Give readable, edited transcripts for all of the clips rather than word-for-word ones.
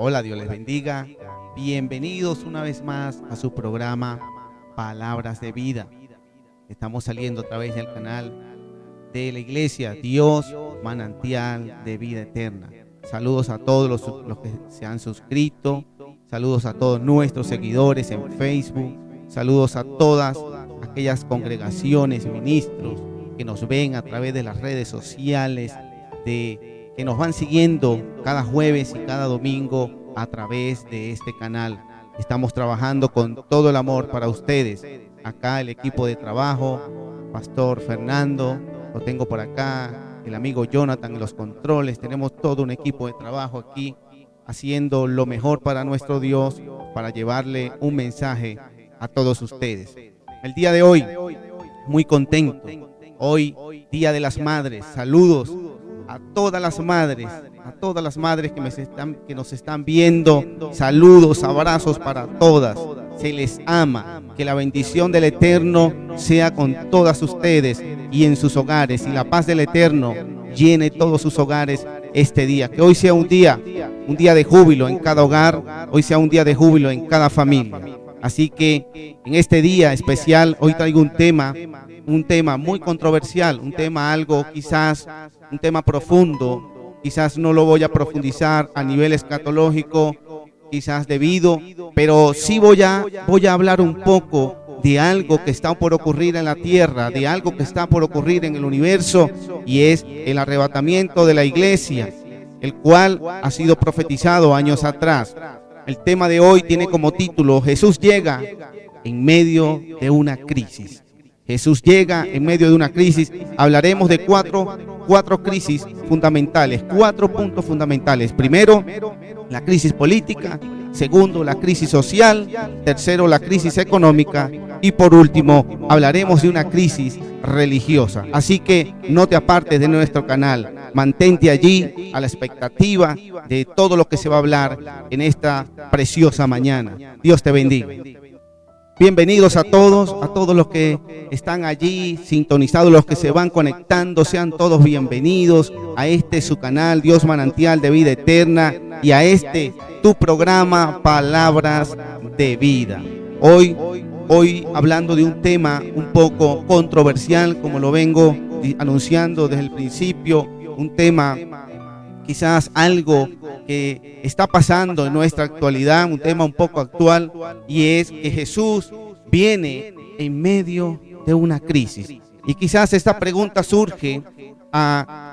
Hola, Dios les bendiga. Bienvenidos una vez más a su programa Palabras de Vida. Estamos saliendo a través del canal de la iglesia Dios Manantial de Vida Eterna. Saludos a todos los que se han suscrito. Saludos a todos nuestros seguidores en Facebook. Saludos a todas aquellas congregaciones, ministros que nos ven a través de las redes sociales, que nos van siguiendo cada jueves y cada domingo a través de este canal. Estamos trabajando con todo el amor para ustedes. Acá el equipo de trabajo, Pastor Fernando, lo tengo por acá, el amigo Jonathan en los controles. Tenemos todo un equipo de trabajo aquí haciendo lo mejor para nuestro Dios, para llevarle un mensaje a todos ustedes. El día de hoy, muy contento. Hoy, Día de las Madres. Saludos a todas las madres que nos están viendo. Saludos, abrazos para todas. Se les ama. Que la bendición del Eterno sea con todas ustedes y en sus hogares, y la paz del Eterno llene todos sus hogares este día. Que hoy sea un día de júbilo en cada hogar. Hoy sea un día de júbilo en cada familia. Así que en este día especial hoy traigo un tema muy controversial, un tema profundo. Quizás no lo voy a profundizar a nivel escatológico, quizás pero sí voy a hablar un poco de algo que está por ocurrir en la tierra, de algo que está por ocurrir en el universo, y es el arrebatamiento de la iglesia, el cual ha sido profetizado años atrás. El tema de hoy tiene como título: Jesús llega en medio de una crisis. Jesús llega en medio de una crisis. Hablaremos de cuatro crisis fundamentales, 4 puntos fundamentales. Primero, la crisis política. Segundo, la crisis social. Tercero, la crisis económica. Y por último, hablaremos de una crisis religiosa. Así que no te apartes de nuestro canal. Mantente allí a la expectativa de todo lo que se va a hablar en esta preciosa mañana. Dios te bendiga. Bienvenidos a todos los que están allí sintonizados, los que se van conectando. Sean todos bienvenidos a su canal Dios Manantial de Vida Eterna, y a tu programa Palabras de Vida. Hoy hablando de un tema un poco controversial, como lo vengo anunciando desde el principio. Un tema, quizás algo que está pasando en nuestra actualidad, un tema un poco actual, y es que Jesús viene en medio de una crisis. Y quizás esta pregunta surge,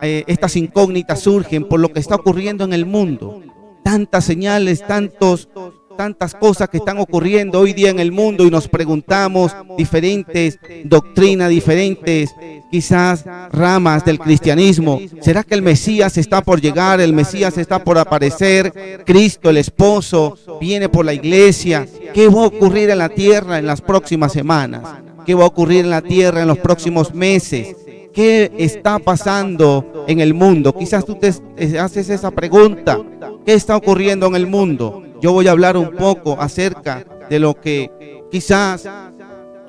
estas incógnitas surgen por lo que está ocurriendo en el mundo. Tantas señales, tantas cosas que están ocurriendo hoy día en el mundo, y nos preguntamos diferentes doctrinas, diferentes quizás ramas del cristianismo. ¿Será que el Mesías está por llegar? ¿El Mesías está por aparecer? Cristo, el esposo, viene por la iglesia. ¿Qué va a ocurrir en la tierra en las próximas semanas? ¿Qué va a ocurrir en la tierra en los próximos meses? ¿Qué está pasando en el mundo? Quizás tú te haces esa pregunta. ¿Qué está ocurriendo en el mundo? Yo voy a hablar un poco acerca de lo que quizás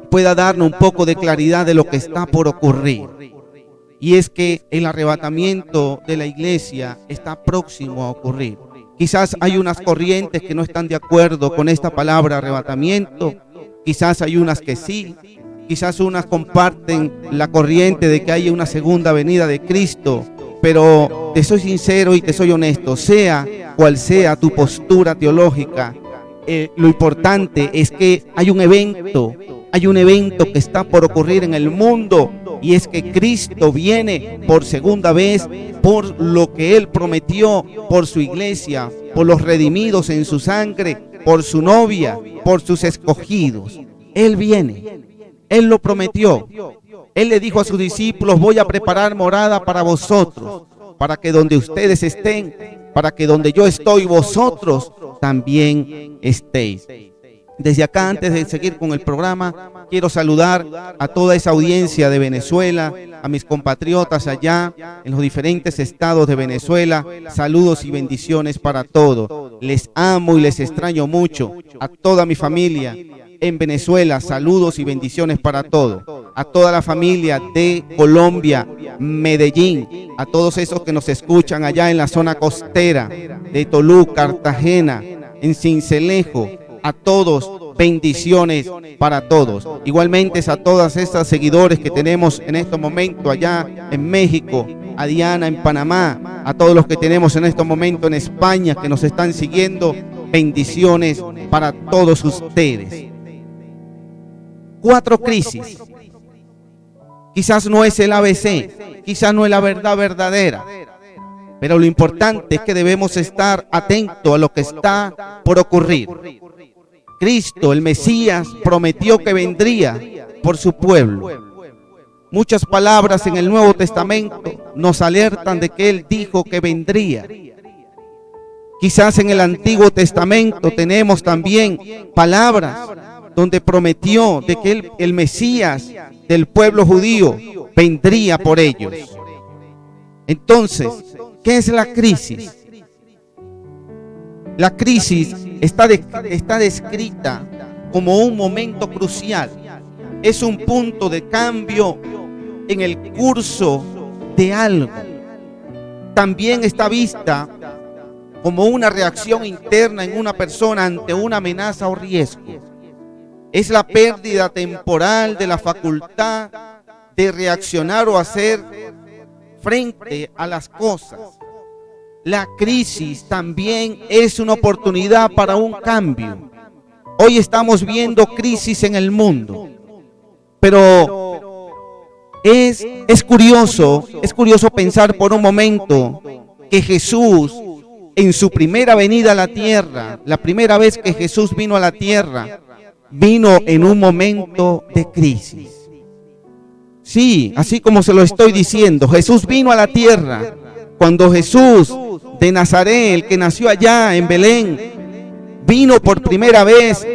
pueda darnos un poco de claridad de lo que está por ocurrir. Y es que el arrebatamiento de la iglesia está próximo a ocurrir. Quizás hay unas corrientes que no están de acuerdo con esta palabra arrebatamiento. Quizás hay unas que sí. Quizás unas comparten la corriente de que haya una segunda venida de Cristo. Pero te soy sincero y te soy honesto, sea cual sea tu postura teológica, lo importante es que hay un evento que está por ocurrir en el mundo, y es que Cristo viene por segunda vez, por lo que Él prometió, por su iglesia, por los redimidos en su sangre, por su novia, por sus escogidos. Él viene, Él lo prometió. Él le dijo a sus discípulos: voy a preparar morada para vosotros, para que donde ustedes estén, para que donde yo estoy, vosotros también estéis. Desde acá, antes de seguir con el programa, quiero saludar a toda esa audiencia de Venezuela, a mis compatriotas allá en los diferentes estados de Venezuela. Saludos y bendiciones para todos. Les amo y les extraño mucho. A toda mi familia en Venezuela, saludos y bendiciones para todos. a toda la familia de Colombia, Medellín, a todos esos que nos escuchan allá en la zona costera de Toluca, Cartagena, en Sincelejo, a todos, bendiciones para todos. Igualmente a todas estas seguidores que tenemos en estos momentos allá en México, a Diana en Panamá, a todos los que tenemos en estos momentos en España que nos están siguiendo, bendiciones para todos ustedes. 4 crisis. Quizás no es el ABC, quizás no es la verdad verdadera, pero lo importante es que debemos estar atentos a lo que está por ocurrir. Cristo, el Mesías, prometió que vendría por su pueblo. Muchas palabras en el Nuevo Testamento nos alertan de que Él dijo que vendría. Quizás en el Antiguo Testamento tenemos también palabras donde prometió de que el Mesías del pueblo judío vendría por ellos. Entonces, ¿qué es la crisis? La crisis está descrita como un momento crucial. Es un punto de cambio en el curso de algo. También está vista como una reacción interna en una persona ante una amenaza o riesgo. Es la pérdida temporal de la facultad de reaccionar o hacer frente a las cosas. La crisis también es una oportunidad para un cambio. Hoy estamos viendo crisis en el mundo, pero es curioso pensar por un momento que Jesús, en su primera venida a la tierra, la primera vez que Jesús vino a la tierra, vino en un momento de crisis. Sí, así como se lo estoy diciendo, Jesús vino a la tierra. Cuando Jesús de Nazaret, el que nació allá en Belén, vino por primera vez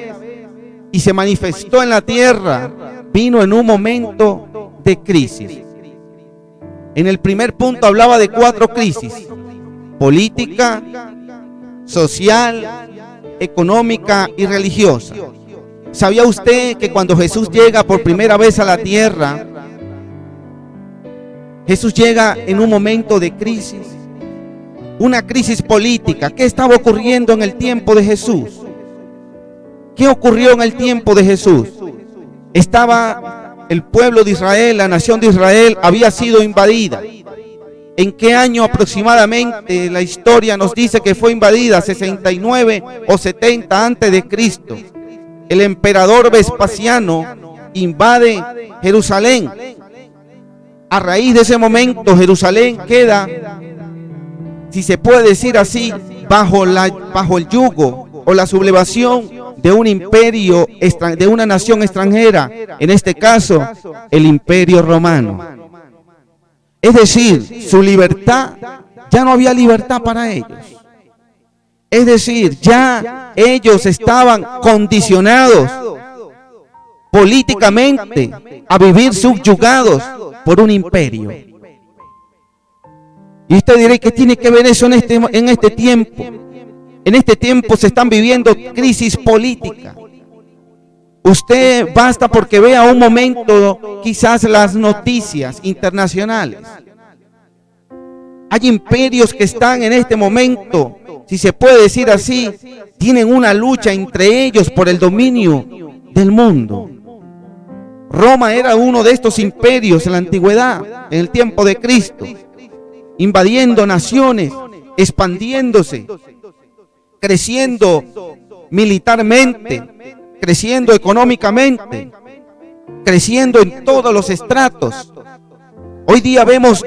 y se manifestó en la tierra, vino en un momento de crisis. En el primer punto hablaba de 4 crisis: política, social, económica y religiosa. ¿Sabía usted que cuando Jesús llega por primera vez a la tierra, Jesús llega en un momento de crisis? Una crisis política. ¿Qué estaba ocurriendo en el tiempo de Jesús? ¿Qué ocurrió en el tiempo de Jesús? Estaba el pueblo de Israel, la nación de Israel había sido invadida. ¿En qué año aproximadamente? La historia nos dice que fue invadida, 69 o 70 antes de Cristo. El emperador Vespasiano invade Jerusalén. A raíz de ese momento, Jerusalén queda, si se puede decir así, bajo el yugo o la sublevación de un imperio, de una nación extranjera, en este caso, el Imperio Romano. Es decir, su libertad, ya no había libertad para ellos. Es decir, ya ellos estaban condicionados políticamente a vivir subyugados por un imperio. Y usted dirá, ¿qué tiene que ver eso en este tiempo? En este tiempo se están viviendo crisis políticas. Usted basta porque vea un momento quizás las noticias internacionales. Hay imperios que están en este momento, si se puede decir así, tienen una lucha entre ellos por el dominio del mundo. Roma era uno de estos imperios en la antigüedad, en el tiempo de Cristo, invadiendo naciones, expandiéndose, creciendo militarmente, creciendo económicamente, creciendo en todos los estratos. Hoy día vemos,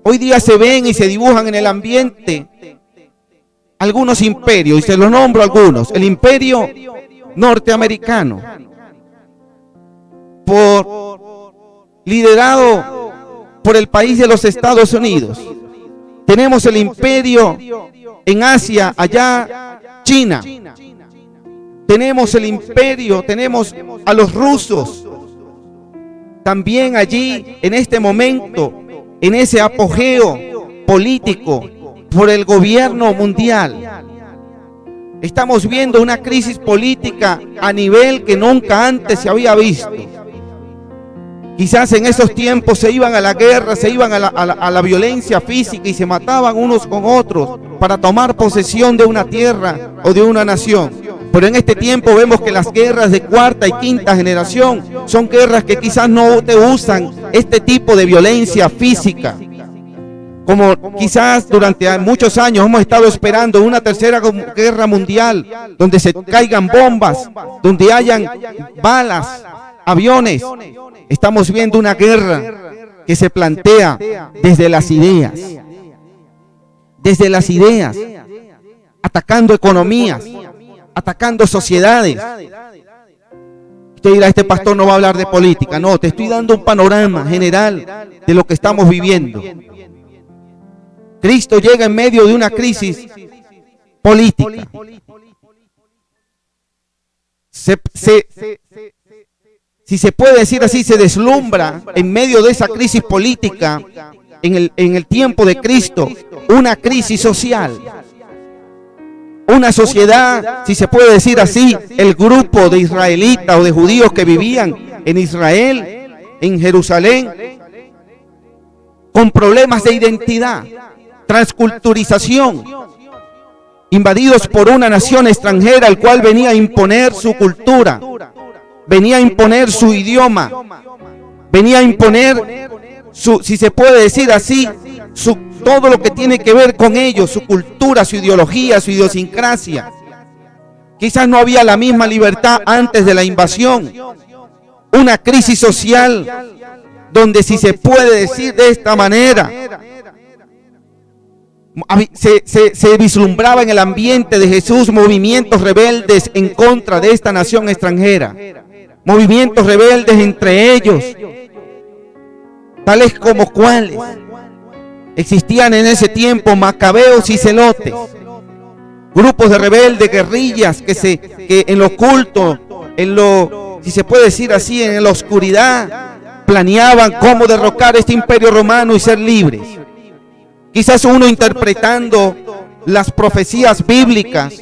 hoy día se ven y se dibujan en el ambiente algunos imperios, y se los nombro algunos. El imperio norteamericano, liderado por el país de los Estados Unidos. Tenemos el imperio en Asia, allá China. Tenemos el imperio, tenemos a los rusos. También allí, en este momento, en ese apogeo político por el gobierno mundial, estamos viendo una crisis política a nivel que nunca antes se había visto. Quizás en esos tiempos se iban a la guerra, se iban a la violencia física y se mataban unos con otros para tomar posesión de una tierra o de una nación. Pero en este tiempo vemos que las guerras de cuarta y quinta generación son guerras que quizás no te usan este tipo de violencia física. Como quizás durante muchos años hemos estado esperando una tercera guerra mundial, donde se caigan bombas, donde hayan balas, aviones. Estamos viendo una guerra que se plantea desde las ideas, atacando economías, atacando sociedades. Usted dirá, este pastor no va a hablar de política. No, te estoy dando un panorama general de lo que estamos viviendo. Cristo llega en medio de una crisis política. Si se puede decir así, se deslumbra en medio de esa crisis política, en el tiempo de Cristo, una crisis social. Una sociedad, si se puede decir así, el grupo de israelitas o de judíos que vivían en Israel, en Jerusalén, con problemas de identidad, transculturización, invadidos por una nación extranjera, el cual venía a imponer su cultura, venía a imponer su idioma, venía a imponer si se puede decir así, todo lo que tiene que ver con ellos, su cultura, su ideología, su idiosincrasia. Quizás no había la misma libertad antes de la invasión. Una crisis social donde, si se puede decir de esta manera, se vislumbraba en el ambiente de Jesús movimientos rebeldes en contra de esta nación extranjera. Movimientos rebeldes entre ellos, tales como cuáles. Existían en ese tiempo macabeos y celotes, grupos de rebeldes, guerrillas que en lo oculto, si se puede decir así, en la oscuridad, planeaban cómo derrocar este imperio romano y ser libres. Quizás uno interpretando las profecías bíblicas,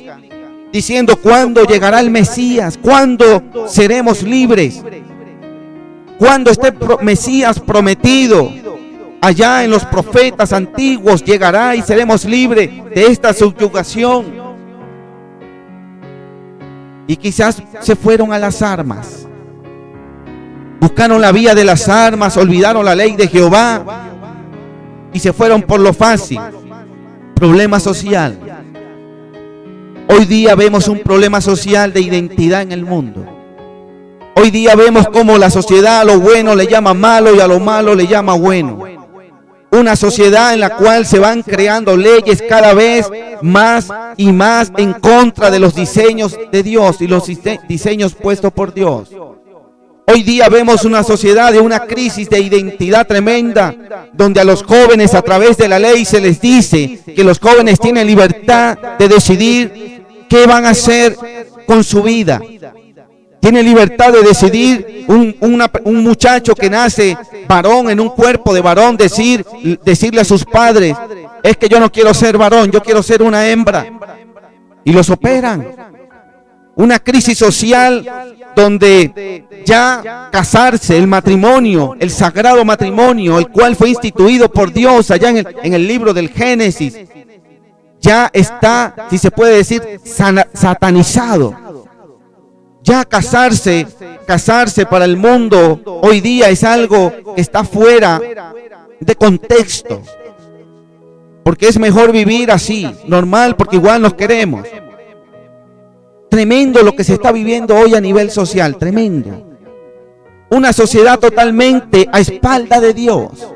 diciendo cuándo llegará el Mesías, cuándo seremos libres, cuándo este Mesías prometido allá en los profetas antiguos llegará y seremos libres de esta subyugación. Y quizás se fueron a las armas, buscaron la vía de las armas, olvidaron la ley de Jehová y se fueron por lo fácil. Problema social. Hoy día vemos un problema social de identidad en el mundo. Hoy día vemos cómo la sociedad a lo bueno le llama malo y a lo malo le llama bueno. Una sociedad en la cual se van creando leyes cada vez más y más en contra de los diseños de Dios y los diseños puestos por Dios. Hoy día vemos una sociedad de una crisis de identidad tremenda, donde a los jóvenes a través de la ley se les dice que los jóvenes tienen libertad de decidir qué van a hacer con su vida. Tiene libertad de decidir un muchacho que nace varón en un cuerpo de varón, decirle a sus padres, es que yo no quiero ser varón, yo quiero ser una hembra. Y los operan. Una crisis social donde ya casarse, el matrimonio, el sagrado matrimonio, el cual fue instituido por Dios allá en el libro del Génesis, ya está, si se puede decir, satanizado. Ya casarse para el mundo hoy día es algo que está fuera de contexto. Porque es mejor vivir así, normal, porque igual nos queremos. Tremendo lo que se está viviendo hoy a nivel social, tremendo. Una sociedad totalmente a espalda de Dios.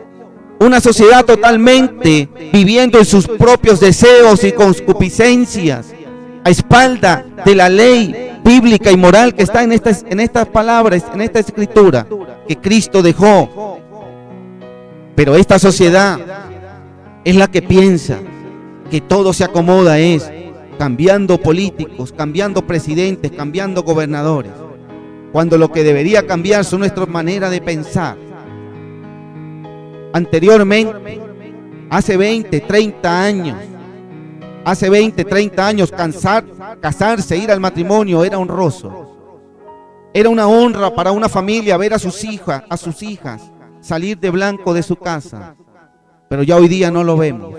Una sociedad totalmente viviendo en sus propios deseos y concupiscencias, a espalda de la ley bíblica y moral que está en estas palabras, en esta escritura que Cristo dejó. Pero esta sociedad es la que piensa que todo se acomoda, es cambiando políticos, cambiando presidentes, cambiando gobernadores, cuando lo que debería cambiar son nuestra manera de pensar. Anteriormente, hace 20, 30 años, hace 20, 30 años, casarse, ir al matrimonio era honroso. Era una honra para una familia ver a sus hijas salir de blanco de su casa. Pero ya hoy día no lo vemos.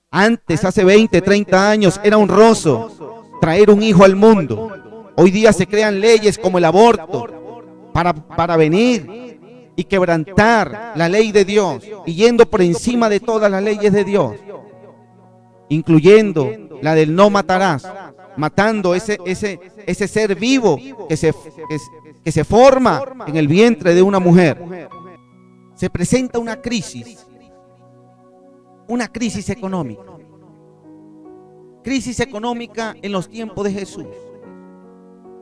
Antes, hace 20, 30 años, era honroso traer un hijo al mundo. Hoy día se crean leyes como el aborto para venir y quebrantar la ley de Dios, y yendo por encima de todas las leyes de Dios, incluyendo la del no matarás, matando ese ser vivo que se forma en el vientre de una mujer. Se presenta una crisis económica. Crisis económica en los tiempos de Jesús.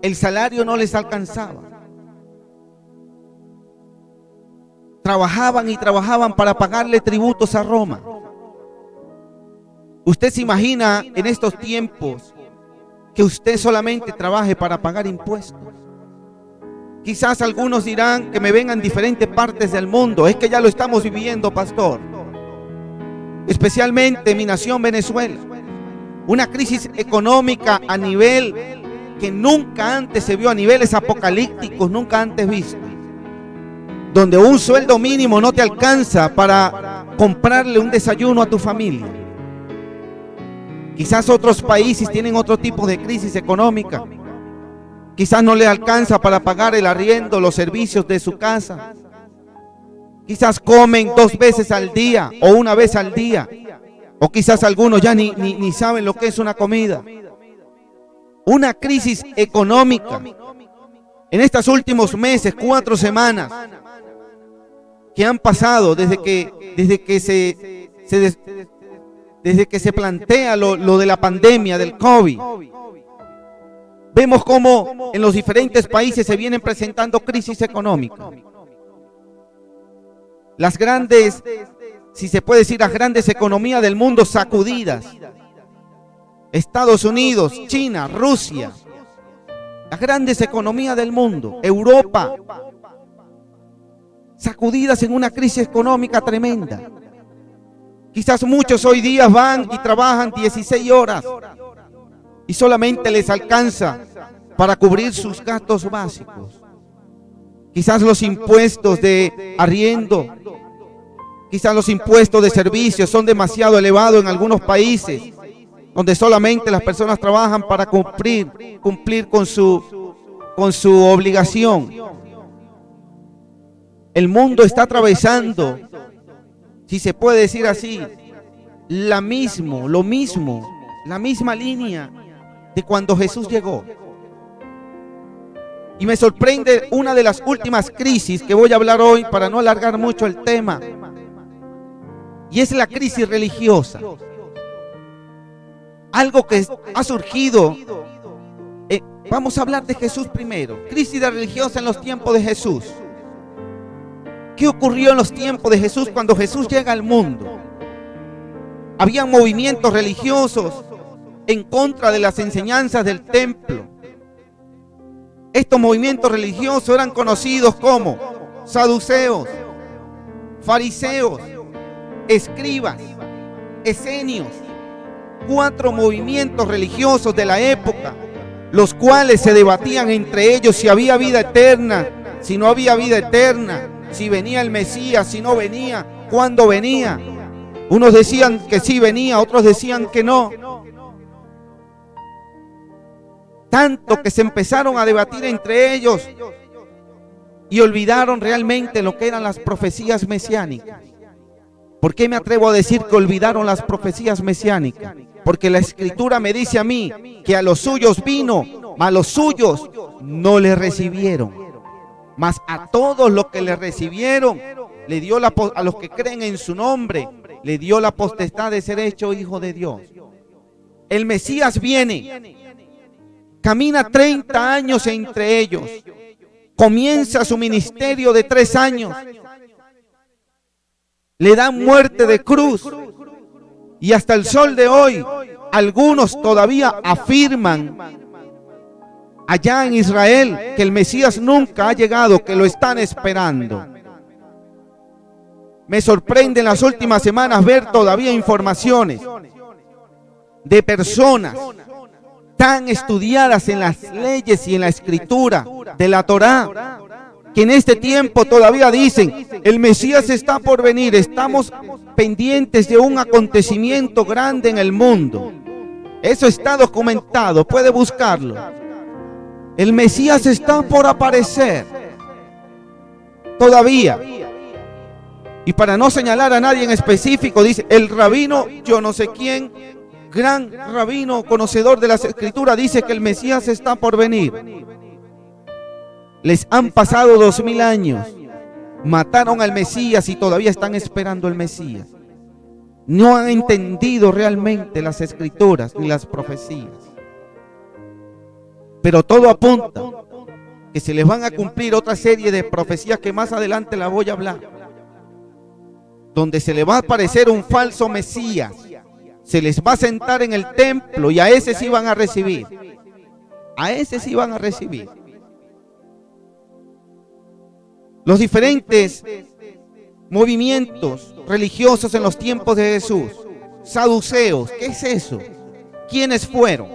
El salario no les alcanzaba. Trabajaban y trabajaban para pagarle tributos a Roma. Usted se imagina en estos tiempos que usted solamente trabaje para pagar impuestos. Quizás algunos dirán que me vengan en diferentes partes del mundo. Es que ya lo estamos viviendo, pastor. Especialmente en mi nación, Venezuela. Una crisis económica a nivel que nunca antes se vio, a niveles apocalípticos nunca antes vistos. Donde un sueldo mínimo no te alcanza para comprarle un desayuno a tu familia. Quizás otros países tienen otro tipo de crisis económica. Quizás no le alcanza para pagar el arriendo, los servicios de su casa. Quizás comen 2 veces al día o 1 vez al día. O quizás algunos ya ni saben lo que es una comida. Una crisis económica. En estos últimos meses, 4 semanas que han pasado desde que se plantea lo de la pandemia del COVID, vemos cómo en los diferentes países se vienen presentando crisis económicas. Las grandes, si se puede decir, las grandes economías del mundo sacudidas. Estados Unidos, China, Rusia. Las grandes economías del mundo. Europa. Sacudidas en una crisis económica tremenda. Quizás muchos hoy día van y trabajan 16 horas y solamente les alcanza para cubrir sus gastos básicos. Quizás los impuestos de arriendo, quizás los impuestos de servicios son demasiado elevados en algunos países, donde solamente las personas trabajan para cumplir con su obligación. El mundo está atravesando, si se puede decir así, la misma línea de cuando Jesús llegó. Y me sorprende una de las últimas crisis que voy a hablar hoy para no alargar mucho el tema. Y es la crisis religiosa. Algo que ha surgido. Vamos a hablar de Jesús primero. Crisis religiosa en los tiempos de Jesús. ¿Qué ocurrió en los tiempos de Jesús cuando Jesús llega al mundo? Habían movimientos religiosos en contra de las enseñanzas del templo. Estos movimientos religiosos eran conocidos como saduceos, fariseos, escribas, esenios. 4 movimientos religiosos de la época, los cuales se debatían entre ellos si había vida eterna, si no había vida eterna, si venía el Mesías, si no venía, cuándo venía. Unos decían que sí venía, otros decían que no. Tanto que se empezaron a debatir entre ellos y olvidaron realmente lo que eran las profecías mesiánicas. ¿Por qué me atrevo a decir que olvidaron las profecías mesiánicas? Porque la Escritura me dice a mí que a los suyos vino, mas a los suyos no le recibieron. Mas a todos los que le recibieron, le dio a los que creen en su nombre, le dio la potestad de ser hecho hijo de Dios. El Mesías viene, camina 30 años entre ellos, comienza su ministerio de 3 años, le dan muerte de cruz y hasta el sol de hoy algunos todavía afirman allá en Israel que el Mesías nunca ha llegado, que lo están esperando. Me sorprende en las últimas semanas ver todavía informaciones de personas tan estudiadas en las leyes y en la escritura de la Torá, que en este tiempo todavía dicen, el Mesías está por venir, estamos pendientes de un acontecimiento grande en el mundo. Eso está documentado, puede buscarlo. El Mesías está por aparecer todavía. Y para no señalar a nadie en específico, dice el rabino, yo no sé quién, gran rabino conocedor de las escrituras, dice que el Mesías está por venir. Les han pasado 2000 años, mataron al Mesías y todavía están esperando al Mesías. No han entendido realmente las escrituras ni las profecías. Pero todo apunta que se les van a cumplir otra serie de profecías que más adelante las voy a hablar, donde se le va a aparecer un falso Mesías, se les va a sentar en el templo y a ese sí van a recibir. A ese sí van a recibir. Los diferentes movimientos religiosos en los tiempos de Jesús, saduceos, ¿qué es eso? ¿Quiénes fueron?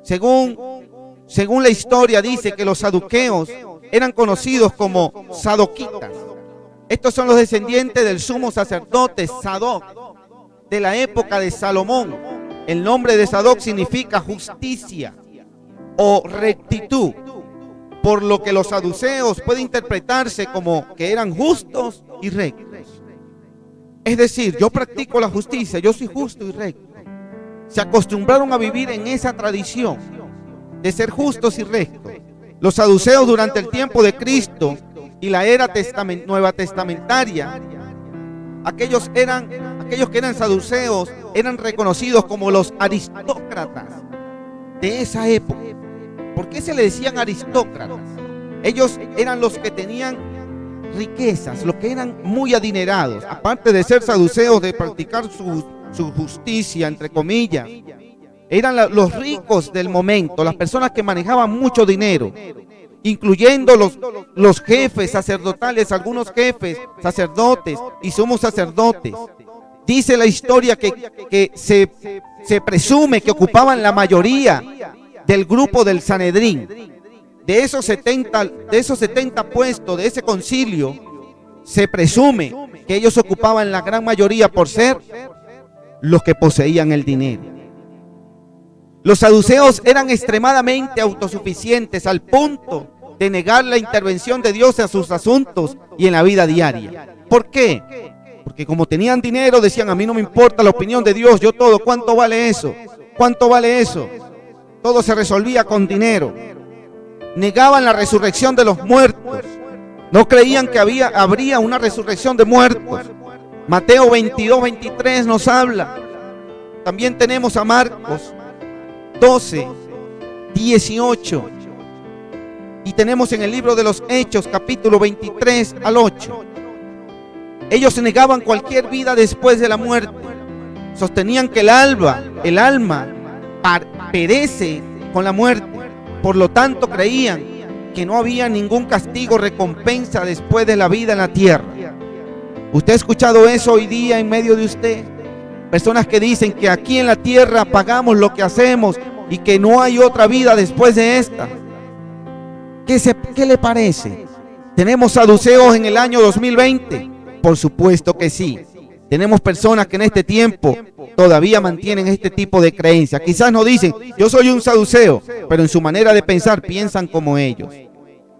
Según la historia dice que los saduceos eran conocidos como sadoquitas. Estos son los descendientes del sumo sacerdote Sadoc de la época de Salomón. El nombre de Sadoc significa justicia o rectitud, por lo que los saduceos puede interpretarse como que eran justos y rectos. Es decir, yo practico la justicia, yo soy justo y recto. Se acostumbraron a vivir en esa tradición de ser justos y rectos. Los saduceos durante el tiempo de Cristo y la era nueva testamentaria, aquellos que eran saduceos eran reconocidos como los aristócratas de esa época. ¿Por qué se le decían aristócratas? Ellos eran los que tenían riquezas, los que eran muy adinerados. Aparte de ser saduceos, de practicar su justicia, entre comillas, eran los ricos del momento, las personas que manejaban mucho dinero, incluyendo los jefes sacerdotales, algunos jefes sacerdotes y sumos sacerdotes. Dice la historia que se presume que ocupaban la mayoría del grupo del Sanedrín. De esos 70 puestos de ese concilio, se presume que ellos ocupaban la gran mayoría por ser los que poseían el dinero. Los saduceos eran extremadamente autosuficientes al punto de negar la intervención de Dios en sus asuntos y en la vida diaria. ¿Por qué? Porque como tenían dinero, decían, a mí no me importa la opinión de Dios, yo todo, ¿cuánto vale eso? ¿Cuánto vale eso? Todo se resolvía con dinero. Negaban la resurrección de los muertos. No creían que habría una resurrección de muertos. Mateo 22, 23 nos habla. También tenemos a Marcos 12, 18. Y tenemos en el libro de los Hechos, capítulo 23 al 8. Ellos negaban cualquier vida después de la muerte. Sostenían que el alma perece con la muerte. Por lo tanto, creían que no había ningún castigo o recompensa después de la vida en la tierra. ¿Usted ha escuchado eso hoy día en medio de usted? Personas que dicen que aquí en la tierra pagamos lo que hacemos y que no hay otra vida después de esta. ¿Qué le parece? ¿Tenemos saduceos en el año 2020? Por supuesto que sí. Tenemos personas que en este tiempo todavía mantienen este tipo de creencias. Quizás no dicen, yo soy un saduceo, pero en su manera de pensar piensan como ellos.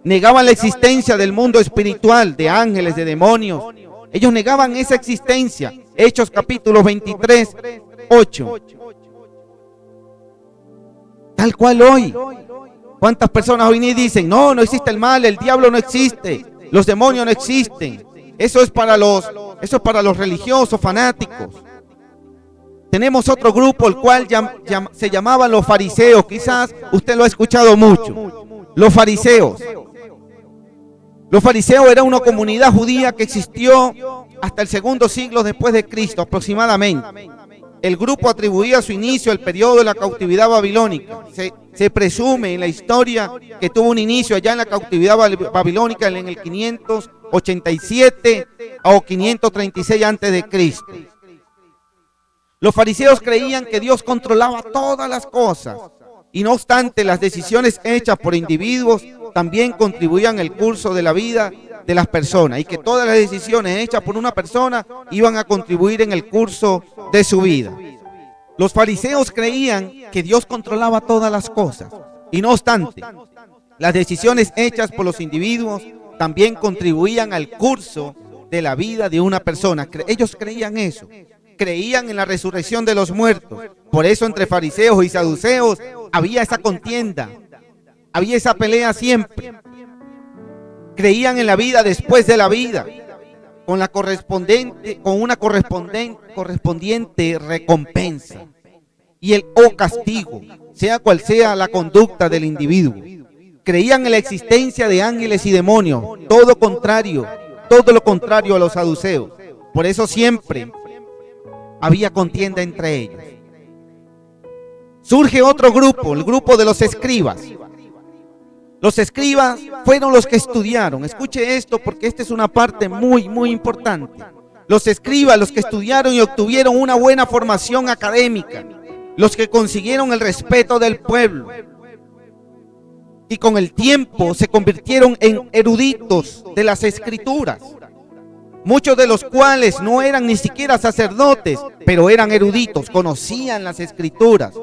Negaban la existencia del mundo espiritual, de ángeles, de demonios. Ellos negaban esa existencia. Hechos capítulo 23, 8. Tal cual hoy. ¿Cuántas personas hoy ni dicen, no existe el mal, el diablo no existe, los demonios no existen? Eso es para los religiosos fanáticos. Tenemos otro grupo, el cual se llamaban los fariseos. Quizás usted lo ha escuchado mucho. Los fariseos. Los fariseos era una comunidad judía que existió hasta el segundo siglo después de Cristo, aproximadamente. El grupo atribuía su inicio al periodo de la cautividad babilónica. Se presume en la historia que tuvo un inicio allá en la cautividad babilónica en el 587 o 536 antes de Cristo. Los fariseos creían que Dios controlaba todas las cosas Y no obstante, las decisiones hechas por individuos también contribuían al curso de la vida de las personas, y que todas las decisiones hechas por una persona iban a contribuir en el curso de su vida. Los fariseos creían que Dios controlaba todas las cosas, y no obstante, las decisiones hechas por los individuos también contribuían al curso de la vida de una persona. Ellos creían eso, creían en la resurrección de los muertos. Por eso entre fariseos y saduceos había esa contienda, había esa pelea siempre. Creían en la vida después de la vida, con una correspondiente recompensa y el castigo, sea cual sea la conducta del individuo. Creían en la existencia de ángeles y demonios, todo lo contrario a los saduceos. Por eso siempre había contienda entre ellos. Surge otro grupo, el grupo de los escribas. Los escribas fueron los que estudiaron. Escuche esto, porque esta es una parte muy, muy importante. Los escribas, los que estudiaron y obtuvieron una buena formación académica, los que consiguieron el respeto del pueblo, y con el tiempo se convirtieron en eruditos de las escrituras, muchos de los cuales no eran ni siquiera sacerdotes, pero eran eruditos, conocían las escrituras,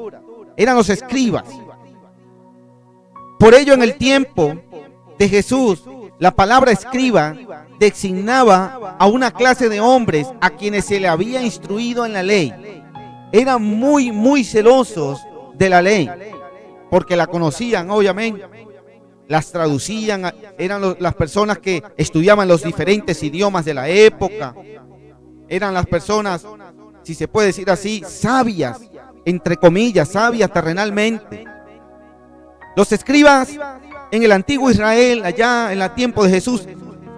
eran los escribas. Por ello, en el tiempo de Jesús, la palabra escriba designaba a una clase de hombres a quienes se le había instruido en la ley. Eran muy, muy celosos de la ley, porque la conocían, obviamente, las traducían, eran las personas que estudiaban los diferentes idiomas de la época, eran las personas, si se puede decir así, sabias, entre comillas, sabias terrenalmente. Los escribas en el antiguo Israel, allá en el tiempo de Jesús,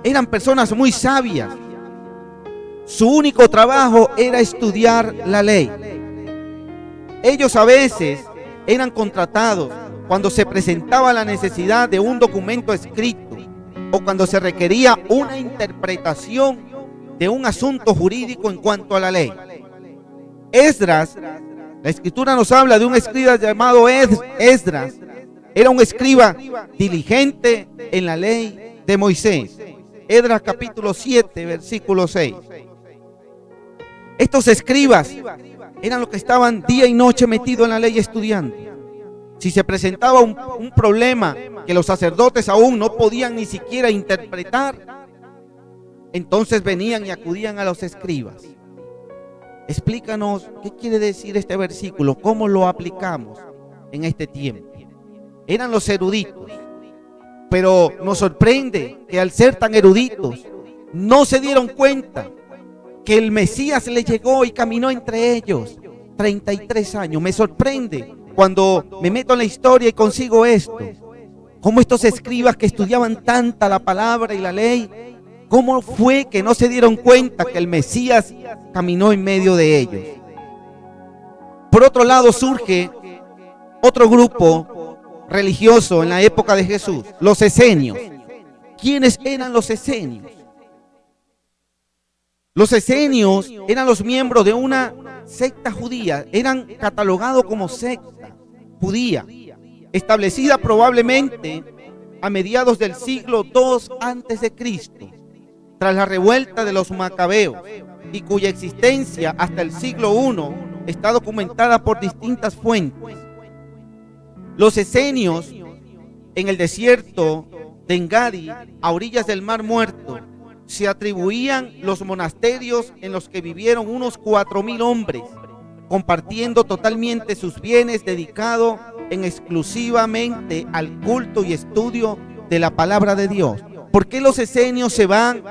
eran personas muy sabias. Su único trabajo era estudiar la ley. Ellos a veces eran contratados cuando se presentaba la necesidad de un documento escrito o cuando se requería una interpretación de un asunto jurídico en cuanto a la ley. Esdras, la escritura nos habla de un escriba llamado Esdras. Era un escriba diligente en la ley de Moisés. Esdras capítulo 7, versículo 6. Estos escribas eran los que estaban día y noche metidos en la ley estudiando. Si se presentaba un problema que los sacerdotes aún no podían ni siquiera interpretar, entonces venían y acudían a los escribas. Explícanos qué quiere decir este versículo, cómo lo aplicamos en este tiempo. Eran los eruditos, pero nos sorprende que al ser tan eruditos no se dieron cuenta que el Mesías les llegó y caminó entre ellos 33 años. Me sorprende cuando me meto en la historia y consigo esto, cómo estos escribas que estudiaban tanta la palabra y la ley, cómo fue que no se dieron cuenta que el Mesías caminó en medio de ellos. Por otro lado, surge otro grupo religioso en la época de Jesús, los esenios. ¿Quiénes eran los esenios? Los esenios eran los miembros de una secta judía, eran catalogados como secta judía, establecida probablemente a mediados del siglo II a.C., tras la revuelta de los macabeos, y cuya existencia hasta el siglo I está documentada por distintas fuentes. Los esenios en el desierto de Engadi, a orillas del Mar Muerto, se atribuían los monasterios en los que vivieron unos 4.000 hombres, compartiendo totalmente sus bienes, dedicados exclusivamente al culto y estudio de la palabra de Dios. ¿Por qué los esenios se van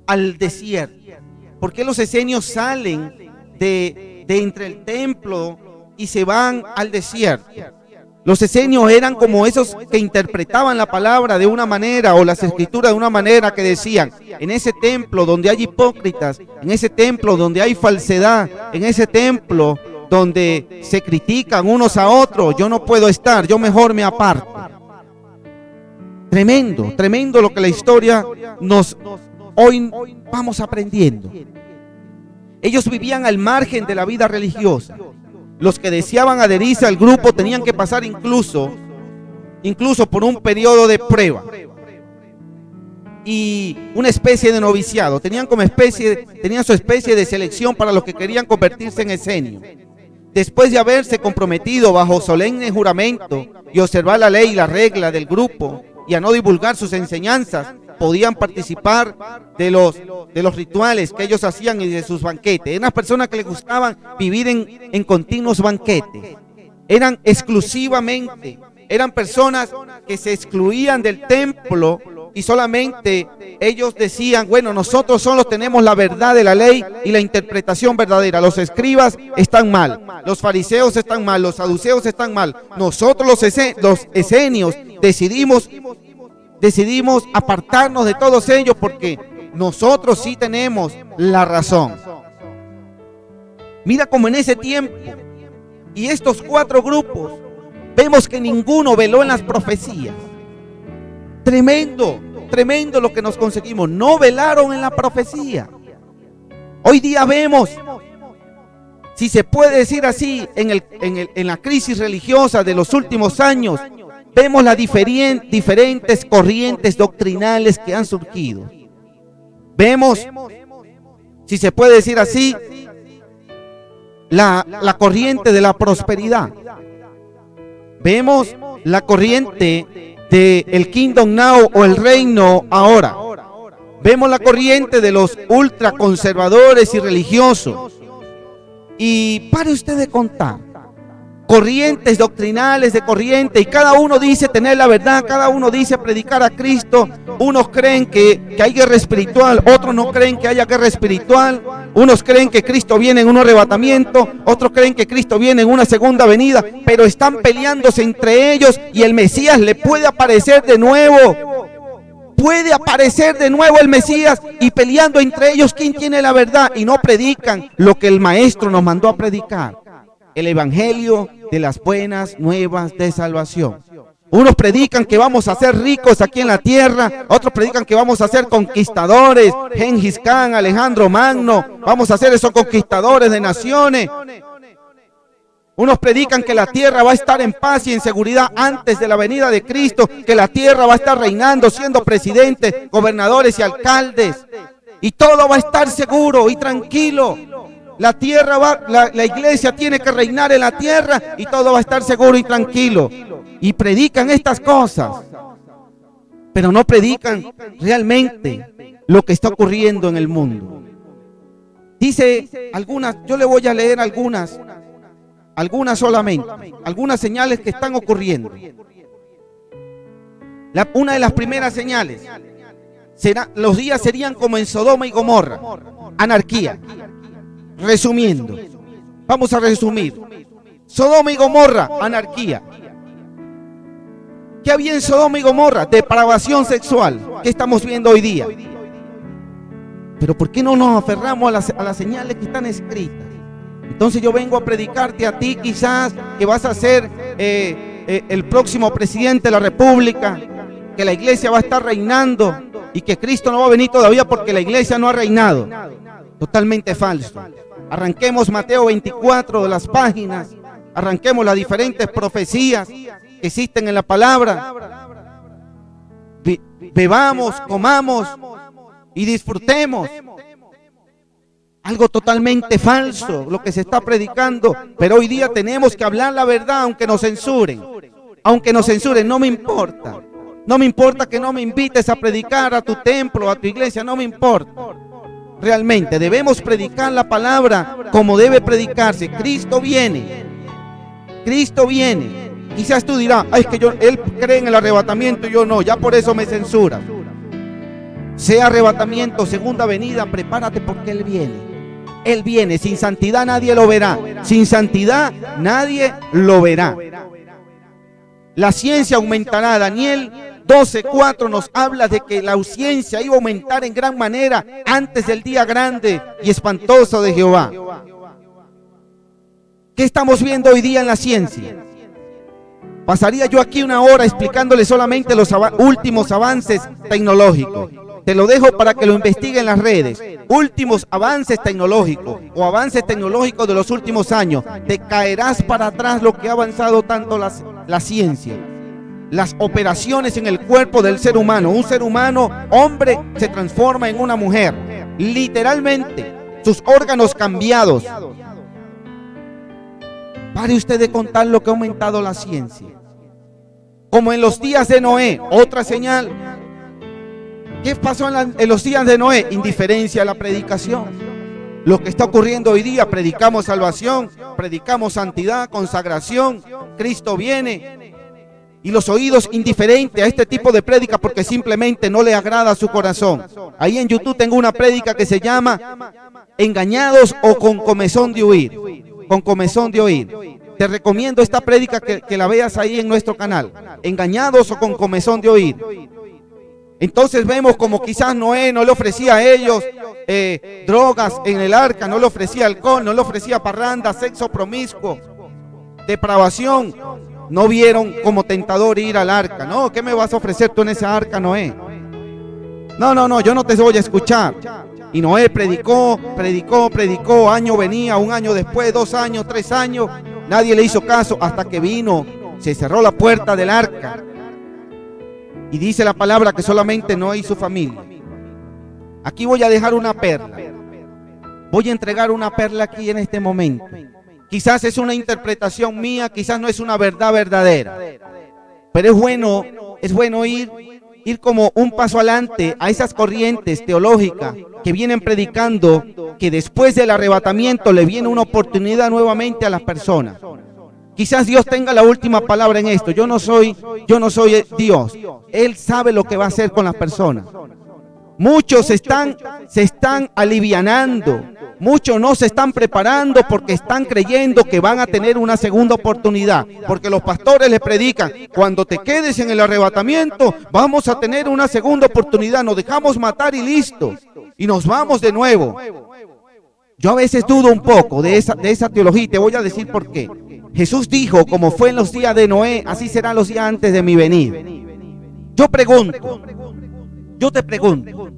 al desierto? ¿Por qué los esenios salen de entre el templo y se van al desierto? Los esenios eran como esos que interpretaban la palabra de una manera o las escrituras de una manera, que decían: en ese templo donde hay hipócritas, en ese templo donde hay falsedad, en ese templo donde se critican unos a otros, yo no puedo estar, yo mejor me aparto. Tremendo, tremendo lo que la historia hoy vamos aprendiendo. Ellos vivían al margen de la vida religiosa. los que deseaban adherirse al grupo tenían que pasar incluso por un periodo de prueba y una especie de noviciado. Tenían su especie de selección para los que querían convertirse en esenios. Después de haberse comprometido bajo solemne juramento y observar la ley y la regla del grupo y a no divulgar sus enseñanzas, podían participar de los rituales que ellos hacían y de sus banquetes. Eran unas personas que les gustaban vivir en continuos banquetes. Eran personas que se excluían del templo y solamente ellos decían, bueno, nosotros solo tenemos la verdad de la ley y la interpretación verdadera. Los escribas están mal, los fariseos están mal, los saduceos están mal. Nosotros los esenios decidimos apartarnos de todos ellos porque nosotros sí tenemos la razón. Mira cómo en ese tiempo y estos 4 grupos vemos que ninguno veló en las profecías. Tremendo lo que nos conseguimos. No velaron en la profecía. Hoy día vemos, si se puede decir así, en la crisis religiosa de los últimos años, vemos las diferentes corrientes doctrinales que han surgido. Vemos, si se puede decir así, la corriente de la prosperidad. Vemos la corriente del Kingdom Now o el reino ahora. Vemos la corriente de los ultraconservadores y religiosos. Y pare usted de contar corrientes doctrinales de corriente, y cada uno dice tener la verdad, cada uno dice predicar a Cristo. Unos creen que hay guerra espiritual, otros no creen que haya guerra espiritual. Unos creen que Cristo viene en un arrebatamiento, otros creen que Cristo viene en una segunda venida, pero están peleándose entre ellos y el Mesías le puede aparecer de nuevo. Puede aparecer de nuevo el Mesías y peleando entre ellos quién tiene la verdad, y no predican lo que el Maestro nos mandó a predicar. El evangelio de las buenas nuevas de salvación. Unos predican que vamos a ser ricos aquí en la tierra, otros predican que vamos a ser conquistadores, Gengis Khan, Alejandro Magno, vamos a ser esos conquistadores de naciones. Unos predican que la tierra va a estar en paz y en seguridad antes de la venida de Cristo, que la tierra va a estar reinando, siendo presidentes, gobernadores y alcaldes, y todo va a estar seguro y tranquilo. La iglesia tiene que reinar en la tierra y todo va a estar seguro y tranquilo. Y predican estas cosas, pero no predican realmente lo que está ocurriendo en el mundo. Dice algunas, yo le voy a leer algunas solamente, algunas señales que están ocurriendo. Una de las primeras señales, los días serían como en Sodoma y Gomorra, anarquía. Resumiendo, vamos a resumir. Sodoma y Gomorra, anarquía. ¿Qué había en Sodoma y Gomorra? Depravación sexual. ¿Qué estamos viendo hoy día? Pero ¿por qué no nos aferramos a las señales que están escritas? Entonces yo vengo a predicarte a ti quizás que vas a ser el próximo presidente de la República, que la iglesia va a estar reinando y que Cristo no va a venir todavía porque la iglesia no ha reinado. Totalmente falso. Arranquemos Mateo 24 de las páginas, arranquemos las diferentes profecías que existen en la palabra. Bebamos, comamos y disfrutemos. Algo totalmente falso lo que se está predicando, pero hoy día tenemos que hablar la verdad aunque nos censuren. Aunque nos censuren, no me importa. No me importa que no me invites a predicar a tu templo, a tu iglesia, no me importa. Realmente debemos predicar la palabra como debe predicarse. Cristo viene. Cristo viene. Quizás tú dirás, es que él cree en el arrebatamiento y yo no, ya por eso me censura. Sea arrebatamiento, segunda venida, prepárate porque Él viene. Él viene, sin santidad nadie lo verá. Sin santidad nadie lo verá. La ciencia aumentará. Daniel 12:4 nos habla de que la ciencia iba a aumentar en gran manera antes del día grande y espantoso de Jehová. ¿Qué estamos viendo hoy día en la ciencia? Pasaría yo aquí una hora explicándole solamente los últimos avances tecnológicos. Te lo dejo para que lo investigue en las redes. últimos avances tecnológicos o avances tecnológicos de los últimos años, te caerás para atrás lo que ha avanzado tanto la ciencia. Las operaciones en el cuerpo del ser humano. Un ser humano, hombre, se transforma en una mujer. Literalmente, sus órganos cambiados. Pare usted de contar lo que ha aumentado la ciencia. Como en los días de Noé, otra señal. ¿Qué pasó en los días de Noé? Indiferencia a la predicación. Lo que está ocurriendo hoy día, predicamos salvación, predicamos santidad, consagración, Cristo viene. Y los oídos indiferentes a este tipo de prédica porque simplemente no le agrada a su corazón. Ahí en YouTube tengo una prédica que se llama Engañados o con comezón de oír. Con comezón de oír. Te recomiendo esta prédica que la veas ahí en nuestro canal. Engañados o con comezón de oír. Entonces vemos como quizás Noé no le ofrecía a ellos drogas en el arca, no le ofrecía alcohol, no le ofrecía parranda, sexo promiscuo, depravación. No vieron como tentador ir al arca. No, ¿qué me vas a ofrecer tú en esa arca, Noé? No, yo no te voy a escuchar. Y Noé predicó, año venía, un año después, 2 años, 3 años. Nadie le hizo caso hasta que vino, se cerró la puerta del arca. Y dice la palabra que solamente Noé y su familia. Aquí voy a dejar una perla. Voy a entregar una perla aquí en este momento. Quizás es una interpretación mía, quizás no es una verdad verdadera. Pero es bueno ir como un paso adelante a esas corrientes teológicas que vienen predicando que después del arrebatamiento le viene una oportunidad nuevamente a las personas. Quizás Dios tenga la última palabra en esto. Yo no soy Dios. Él sabe lo que va a hacer con las personas. Muchos se están alivianando. Muchos no se están preparando porque están creyendo que van a tener una segunda oportunidad. Porque los pastores les predican, cuando te quedes en el arrebatamiento, vamos a tener una segunda oportunidad. Nos dejamos matar y listo. Y nos vamos de nuevo. Yo a veces dudo un poco de esa teología y te voy a decir por qué. Jesús dijo, como fue en los días de Noé, así serán los días antes de mi venida. Yo te pregunto,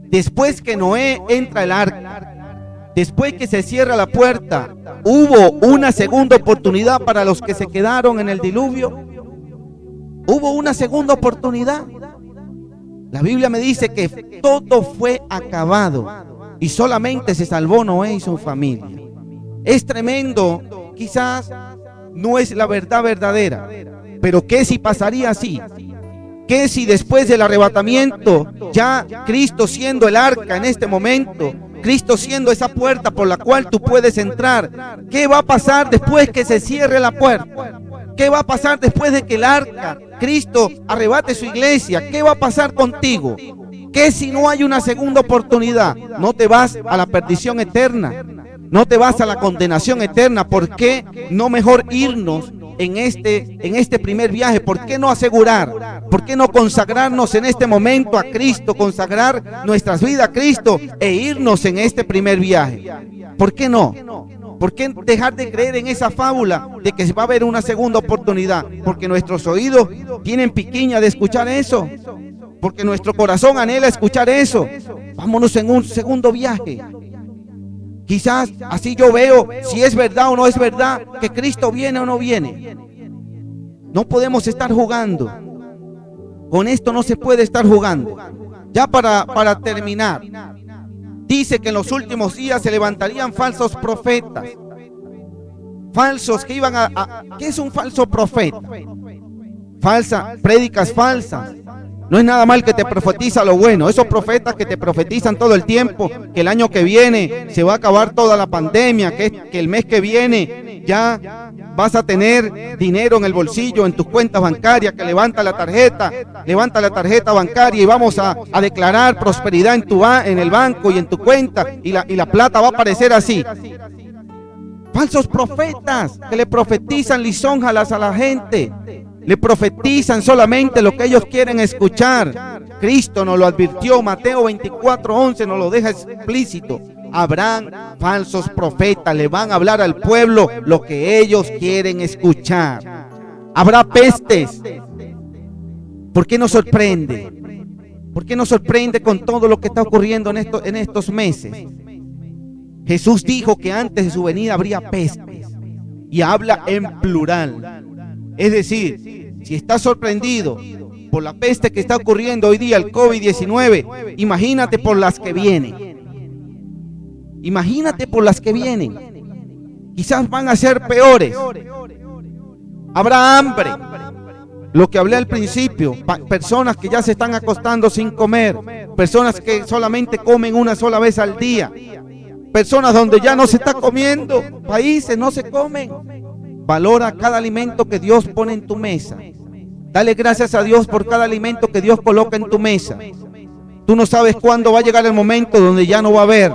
después que Noé entra al arca, después que se cierra la puerta, ¿hubo una segunda oportunidad para los que se quedaron en el diluvio? ¿Hubo una segunda oportunidad? La Biblia me dice que todo fue acabado y solamente se salvó Noé y su familia. Es tremendo, quizás no es la verdad verdadera, pero ¿qué si pasaría así? ¿Qué si después del arrebatamiento, ya Cristo siendo el arca en este momento, Cristo siendo esa puerta por la cual tú puedes entrar, qué va a pasar después que se cierre la puerta? ¿Qué va a pasar después de que el arca, Cristo, arrebate su iglesia? ¿Qué va a pasar contigo? ¿Qué si no hay una segunda oportunidad? No te vas a la perdición eterna, no te vas a la condenación eterna. ¿Por qué no mejor irnos en este primer viaje? ¿Por qué no asegurar? ¿Por qué no consagrarnos en este momento a Cristo? Consagrar nuestras vidas a Cristo e irnos en este primer viaje. ¿Por qué no? ¿Por qué dejar de creer en esa fábula de que va a haber una segunda oportunidad? Porque nuestros oídos tienen piquiña de escuchar eso. Porque nuestro corazón anhela escuchar eso. Vámonos en un segundo viaje. Quizás así yo veo si es verdad o no es verdad que Cristo viene o no viene. No podemos estar jugando. Con esto no se puede estar jugando. Ya para terminar, dice que en los últimos días se levantarían falsos profetas. Falsos que iban ¿qué es un falso profeta? Prédicas falsas. No es nada mal que te profetiza lo bueno. Esos profetas que te profetizan todo el tiempo, que el año que viene se va a acabar toda la pandemia, que el mes que viene ya vas a tener dinero en el bolsillo, en tus cuentas bancarias, que levanta la tarjeta bancaria y vamos a declarar prosperidad en el banco y en tu cuenta y la plata va a aparecer así. Falsos profetas que le profetizan lisonjas a la gente. Le profetizan solamente lo que ellos quieren escuchar. Cristo nos lo advirtió, Mateo 24:11 nos lo deja explícito. Habrán falsos profetas, le van a hablar al pueblo lo que ellos quieren escuchar. Habrá pestes. ¿Por qué nos sorprende? ¿Por qué nos sorprende con todo lo que está ocurriendo en estos meses? Jesús dijo que antes de su venida habría pestes y habla en plural. Es decir, si estás sorprendido por la peste que está ocurriendo hoy día, el COVID-19, imagínate por las que vienen. Imagínate por las que vienen. Quizás van a ser peores. Habrá hambre. Lo que hablé al principio, personas que ya se están acostando sin comer, personas que solamente comen una sola vez al día, personas donde ya no se está comiendo, países no se comen. Valora cada alimento que Dios pone en tu mesa. Dale gracias a Dios por cada alimento que Dios coloca en tu mesa. Tú no sabes cuándo va a llegar el momento donde ya no va a haber.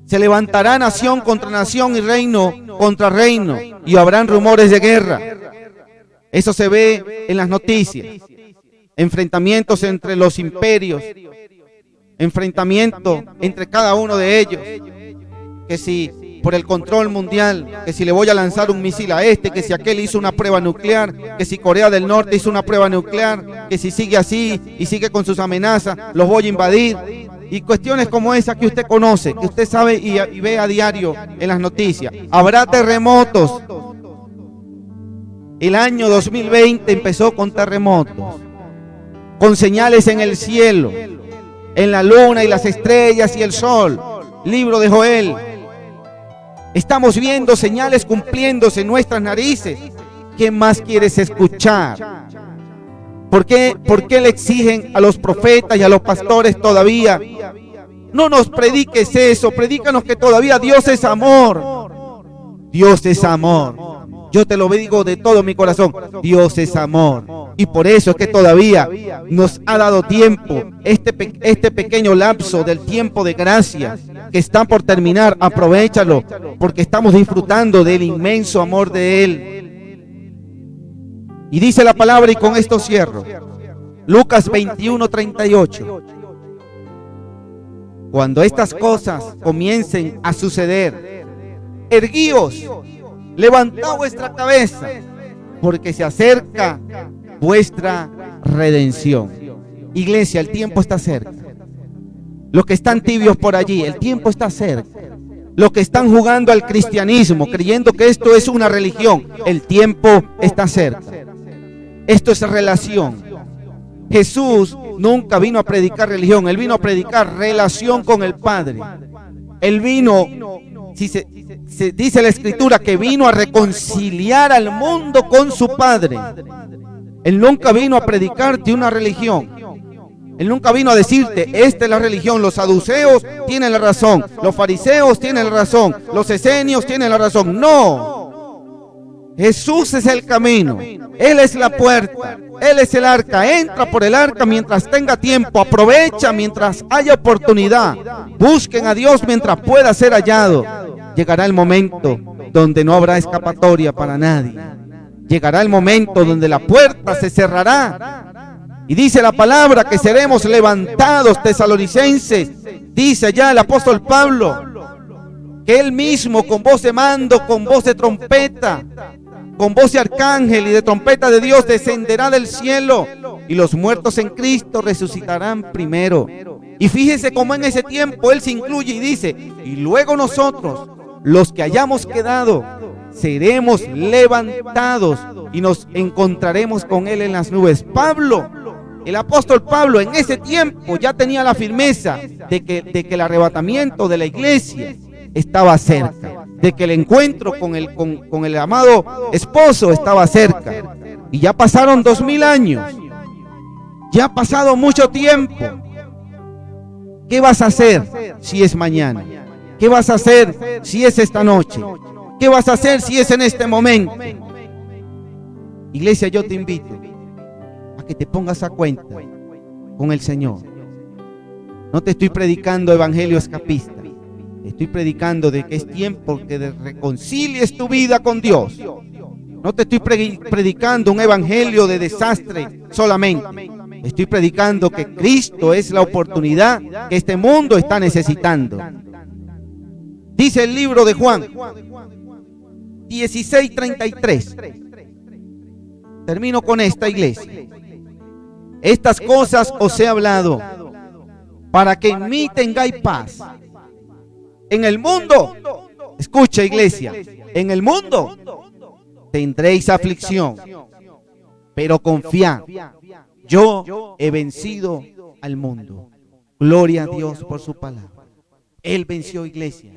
Se levantará nación contra nación y reino contra reino, y habrán rumores de guerra. Eso se ve en las noticias. Enfrentamientos entre los imperios, enfrentamiento entre cada uno de ellos, que si por el control mundial, que si le voy a lanzar un misil a este, que si aquel hizo una prueba nuclear, que si Corea del Norte hizo una prueba nuclear, que si sigue así y sigue con sus amenazas, los voy a invadir. Y cuestiones como esa que usted conoce, que usted sabe y ve a diario en las noticias. Habrá terremotos. El año 2020 empezó con terremotos, con señales en el cielo, en la luna y las estrellas y el sol. Libro de Joel. Estamos viendo señales cumpliéndose en nuestras narices. ¿Qué más quieres escuchar? ¿Por qué le exigen a los profetas y a los pastores todavía? No nos prediques eso, predícanos que todavía Dios es amor. Dios es amor. Yo te lo digo de todo mi corazón, Dios es amor. Y por eso es que todavía nos ha dado tiempo, este pequeño lapso del tiempo de gracia que está por terminar, aprovéchalo, porque estamos disfrutando del inmenso amor de Él. Y dice la palabra, y con esto cierro, Lucas 21:38. Cuando estas cosas comiencen a suceder, erguíos, levantad vuestra cabeza, porque se acerca vuestra redención. Iglesia, el tiempo está cerca. Los que están tibios por allí, el tiempo está cerca. Los que están jugando al cristianismo, creyendo que esto es una religión, el tiempo está cerca. Esto es relación. Jesús nunca vino a predicar religión, Él vino a predicar relación con el Padre. Él vino, se dice la Escritura, que vino a reconciliar al mundo con su Padre. Él nunca vino a predicarte una religión. Él nunca vino a decirte, esta es la religión, los saduceos tienen la razón, los fariseos tienen la razón, los esenios tienen la razón. No, Jesús es el camino, Él es la puerta, Él es el arca. Entra por el arca mientras tenga tiempo, aprovecha mientras haya oportunidad, busquen a Dios mientras pueda ser hallado. Llegará el momento donde no habrá escapatoria para nadie. Llegará el momento donde la puerta se cerrará. Y dice la palabra que seremos levantados, tesalonicenses. Dice ya el apóstol Pablo que él mismo, con voz de mando, con voz de trompeta, con voz de arcángel y de trompeta de Dios, descenderá del cielo, y los muertos en Cristo resucitarán primero. Y fíjese cómo en ese tiempo él se incluye y dice, y luego nosotros, los que hayamos quedado, seremos levantados y nos encontraremos con él en las nubes. Pablo, el apóstol Pablo, en ese tiempo ya tenía la firmeza de que el arrebatamiento de la iglesia estaba cerca, de que el encuentro con el amado esposo estaba cerca. Y ya pasaron 2000 años, ya ha pasado mucho tiempo. ¿Qué vas a hacer si es mañana? ¿Qué vas a hacer si es esta noche? ¿Qué vas a hacer si es en este momento? Iglesia, yo te invito a que te pongas a cuenta con el Señor. No te estoy predicando evangelio escapista. Te estoy predicando de que es tiempo que reconcilies tu vida con Dios. No te estoy predicando un evangelio de desastre solamente. Estoy predicando que Cristo es la oportunidad que este mundo está necesitando. Dice el libro de Juan 16:33. Termino con esta, iglesia. Estas cosas os he hablado, para que en mí tengáis paz. En el mundo, escucha iglesia, en el mundo tendréis aflicción, pero confiad, yo he vencido al mundo. Gloria a Dios por su palabra. Él venció, iglesia,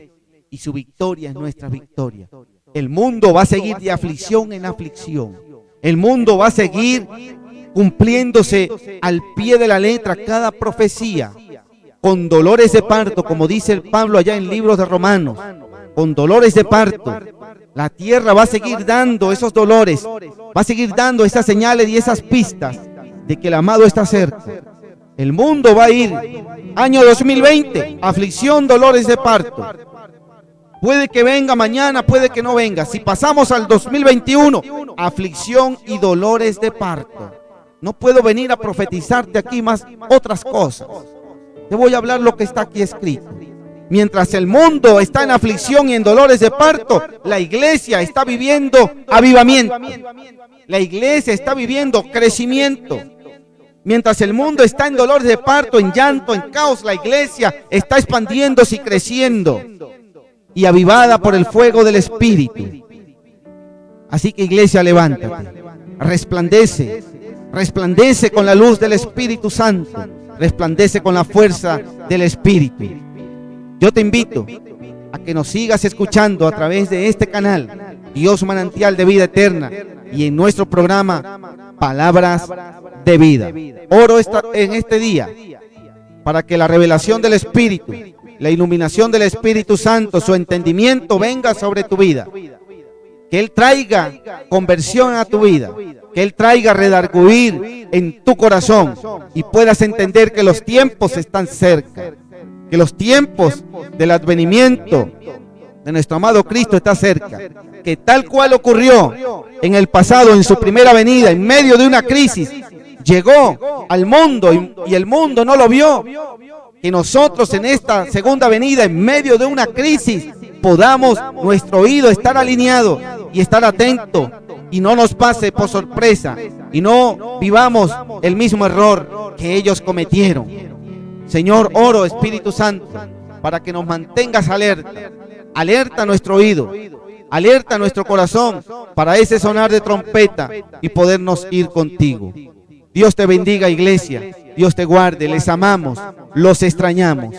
y su victoria es nuestra victoria. El mundo va a seguir de aflicción en aflicción. El mundo va a seguir cumpliéndose al pie de la letra cada profecía, con dolores de parto, como dice el Pablo allá en libros de Romanos, con dolores de parto. La tierra va a seguir dando esos dolores, va a seguir dando esas señales y esas pistas de que el amado está cerca. El mundo va a ir, año 2020, aflicción, dolores de parto. Puede que venga mañana, puede que no venga. Si pasamos al 2021, aflicción y dolores de parto. No puedo venir a profetizarte aquí más otras cosas. Te voy a hablar lo que está aquí escrito. Mientras el mundo está en aflicción y en dolores de parto, la iglesia está viviendo avivamiento. La iglesia está viviendo crecimiento. Mientras el mundo está en dolores de parto, en llanto, en caos, la iglesia está expandiéndose y creciendo y avivada por el fuego del Espíritu. Así que, iglesia, levántate, resplandece, resplandece con la luz del Espíritu Santo, resplandece con la fuerza del Espíritu. Yo te invito a que nos sigas escuchando a través de este canal, Dios Manantial de Vida Eterna, y en nuestro programa Palabras de Vida. Oro en este día para que la revelación del Espíritu, la iluminación del Espíritu Santo, su entendimiento venga sobre tu vida. Que Él traiga conversión a tu vida, que Él traiga redarguir en tu corazón y puedas entender que los tiempos están cerca, que los tiempos del advenimiento de nuestro amado Cristo está cerca, que tal cual ocurrió en el pasado, en su primera venida, en medio de una crisis, llegó al mundo y el mundo no lo vio. Que nosotros en esta segunda venida, en medio de una crisis, podamos nuestro oído estar alineado y estar atento y no nos pase por sorpresa y no vivamos el mismo error que ellos cometieron. Señor, oro, Espíritu Santo, para que nos mantengas alerta, alerta nuestro oído, alerta nuestro corazón para ese sonar de trompeta y podernos ir contigo. Dios te bendiga, iglesia. Dios te guarde. Les amamos. Los extrañamos.